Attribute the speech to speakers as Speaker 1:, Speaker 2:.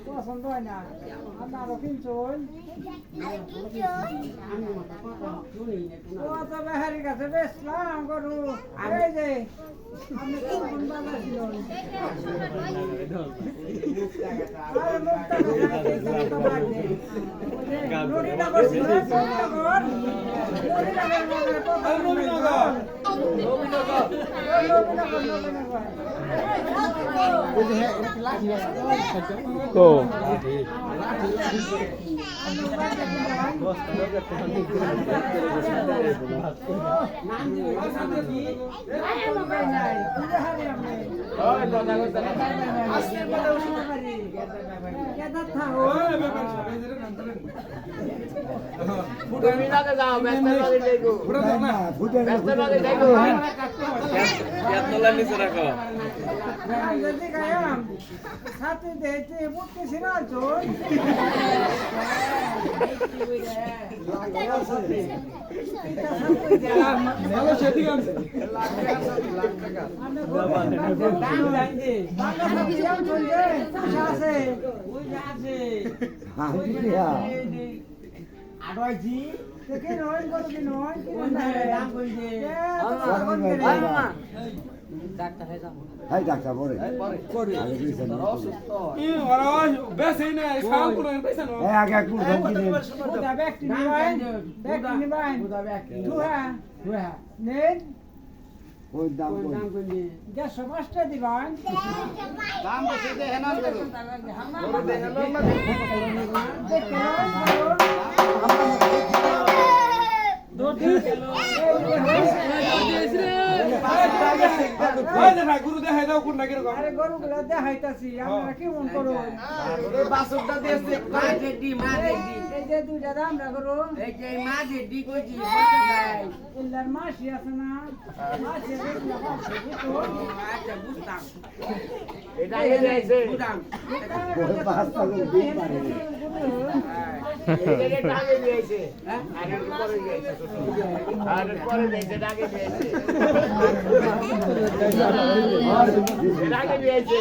Speaker 1: পছন্দ হয় না আরো কিনছুন বেহারির কাছে বেসলাম গরু এই যে আমি কোন বাজার ছিল সাথে দেখতে বুঝতেছি না চোর আড়াইজি দেখে নয় কত কি নয় দাম কইছে ডাক্তার হে যাও হাই ডাক্তার পরে পরে আগে কইছেন ই ওরা বেশি না খাও কোন পয়সা না এ আগে কোন কিনে বুদা ব্যক্তি নিবাই বুদা ব্যক্তি দুহা নেন ওই দাম কই যা সমাজটা দিবান দাম বেশি দে হেনাল করো বড় দে হেনাল না দেখো গরু দেখাই দাও কোন নাকি রকম আরে গরু গুলো দেখাইতাছি আমরা কেমন করো এই বাসুকটা দিয়েছে মাঝে ডি এই যে দুইটা দাম না করো এই যে মাঝে ডি কইছি বলতে যাই ইল্লার মাসি আছে না মাসি দেখলা বাসে তো আচ্ছা বুঝতাম এটা এসে বুঝতাম ওই পাঁচটা লোক দিই পারে এই যে টাকে দিয়েছে হ্যাঁ আর পরে দিয়েছে আর পরে দিয়েছে টাকে দিয়েছে এটা আগে দিয়েছে